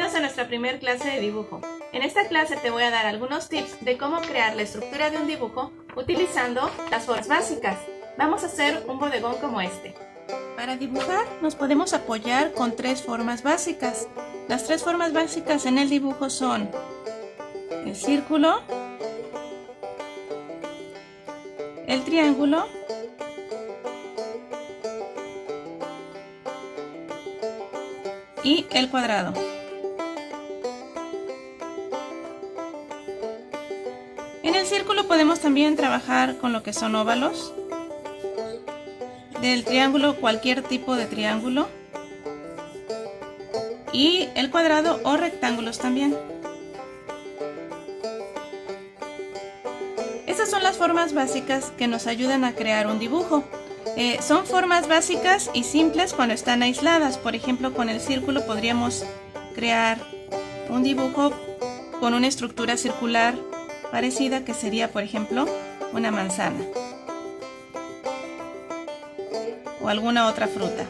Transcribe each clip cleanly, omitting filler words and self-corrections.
Bienvenidos a nuestra primer clase de dibujo. En esta clase te voy a dar algunos tips de cómo crear la estructura de un dibujo utilizando las formas básicas. Vamos a hacer un bodegón como este. Para dibujar nos podemos apoyar con tres formas básicas. Las tres formas básicas en el dibujo son el círculo, el triángulo y el cuadrado. En el círculo podemos también trabajar con lo que son óvalos, del triángulo cualquier tipo de triángulo y el cuadrado o rectángulos también. Estas son las formas básicas que nos ayudan a crear un dibujo. Son formas básicas y simples cuando están aisladas. Por ejemplo, con el círculo podríamos crear un dibujo con una estructura circular parecida, que sería, por ejemplo, una manzana o alguna otra fruta.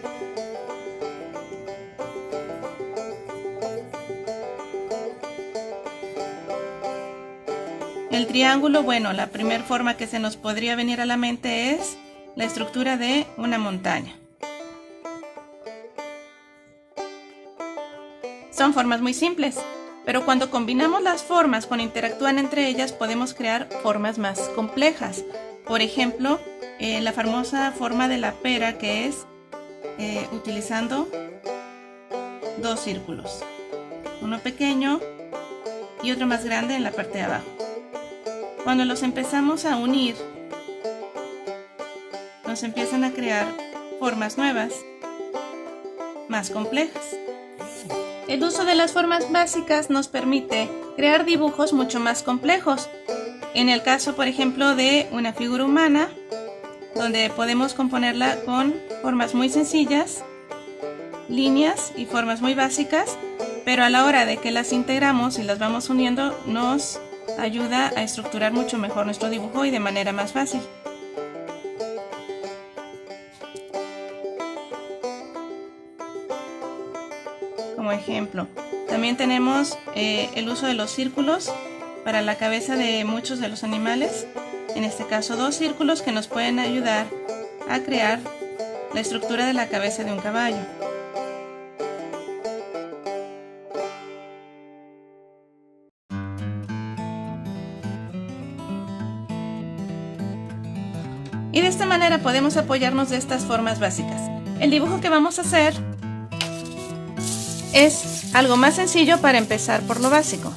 El triángulo, bueno, la primera forma que se nos podría venir a la mente es la estructura de una montaña. Son formas muy simples, pero cuando combinamos las formas, cuando interactúan entre ellas, podemos crear formas más complejas. Por ejemplo, la famosa forma de la pera, que es utilizando dos círculos, uno pequeño y otro más grande en la parte de abajo. Cuando los empezamos a unir, nos empiezan a crear formas nuevas, más complejas. El uso de las formas básicas nos permite crear dibujos mucho más complejos. En el caso, por ejemplo, de una figura humana, donde podemos componerla con formas muy sencillas, líneas y formas muy básicas, pero a la hora de que las integramos y las vamos uniendo, nos ayuda a estructurar mucho mejor nuestro dibujo y de manera más fácil. Como ejemplo, también tenemos el uso de los círculos para la cabeza de muchos de los animales. En este caso, dos círculos que nos pueden ayudar a crear la estructura de la cabeza de un caballo. Y de esta manera podemos apoyarnos de estas formas básicas. El dibujo que vamos a hacer es algo más sencillo para empezar por lo básico.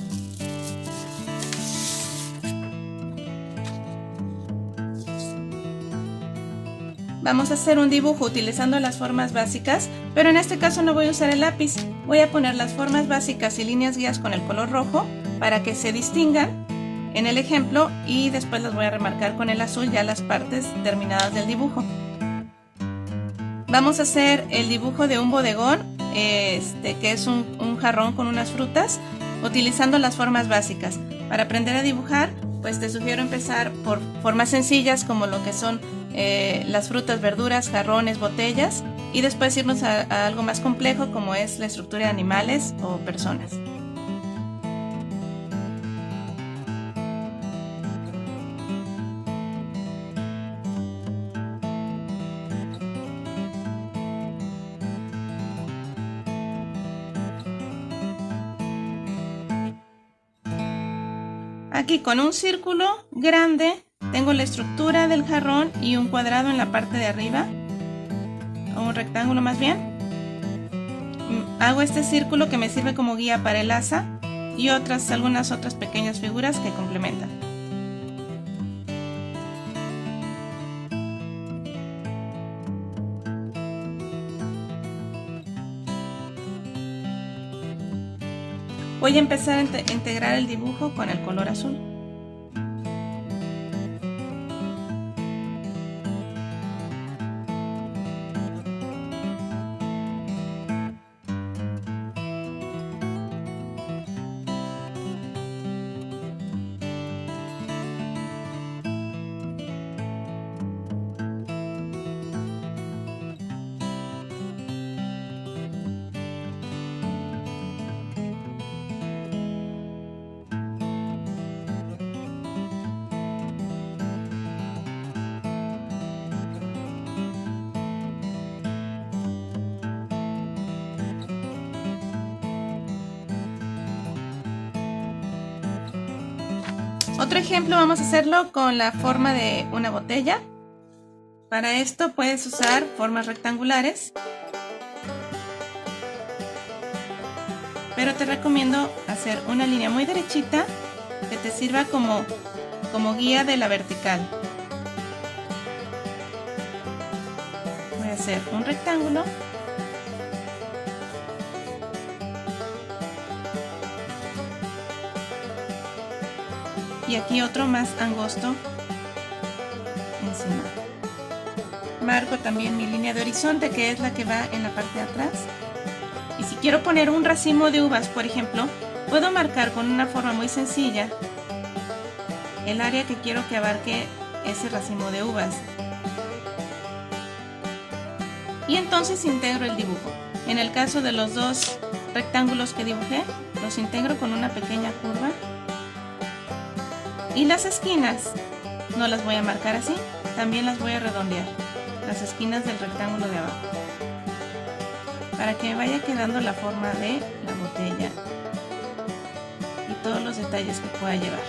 Vamos a hacer un dibujo utilizando las formas básicas, pero en este caso no voy a usar el lápiz. Voy a poner las formas básicas y líneas guías con el color rojo para que se distingan en el ejemplo, y después las voy a remarcar con el azul ya las partes terminadas del dibujo. Vamos a hacer el dibujo de un bodegón, que es un jarrón con unas frutas, utilizando las formas básicas. Para aprender a dibujar, pues te sugiero empezar por formas sencillas como lo que son las frutas, verduras, jarrones, botellas, y después irnos a algo más complejo como es la estructura de animales o personas. Aquí con un círculo grande tengo la estructura del jarrón y un cuadrado en la parte de arriba, o un rectángulo más bien. Hago este círculo que me sirve como guía para el asa y algunas otras pequeñas figuras que complementan. Voy a empezar a integrar el dibujo con el color azul. Otro ejemplo vamos a hacerlo con la forma de una botella. Para esto puedes usar formas rectangulares, pero te recomiendo hacer una línea muy derechita que te sirva como guía de la vertical. Voy a hacer un rectángulo y aquí otro más angosto encima. Marco también mi línea de horizonte, que es la que va en la parte de atrás. Y si quiero poner un racimo de uvas, por ejemplo, puedo marcar con una forma muy sencilla el área que quiero que abarque ese racimo de uvas. Y entonces integro el dibujo. En el caso de los dos rectángulos que dibujé, los integro con una pequeña curva. Y las esquinas no las voy a marcar así, también las voy a redondear, las esquinas del rectángulo de abajo, para que me vaya quedando la forma de la botella y todos los detalles que pueda llevar.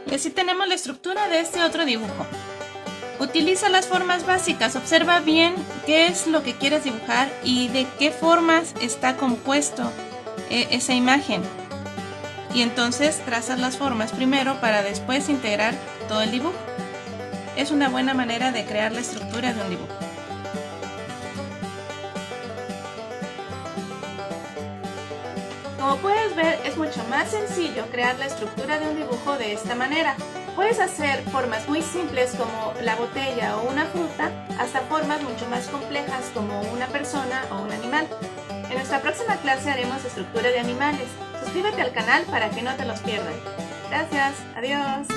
Y así tenemos la estructura de este otro dibujo. Utiliza las formas básicas, observa bien qué es lo que quieres dibujar y de qué formas está compuesto esa imagen. Y entonces trazas las formas primero para después integrar todo el dibujo. Es una buena manera de crear la estructura de un dibujo. Como puedes ver, es mucho más sencillo crear la estructura de un dibujo de esta manera. Puedes hacer formas muy simples como la botella o una fruta, hasta formas mucho más complejas como una persona o un animal. En nuestra próxima clase haremos estructura de animales. Suscríbete al canal para que no te los pierdas. Gracias, adiós.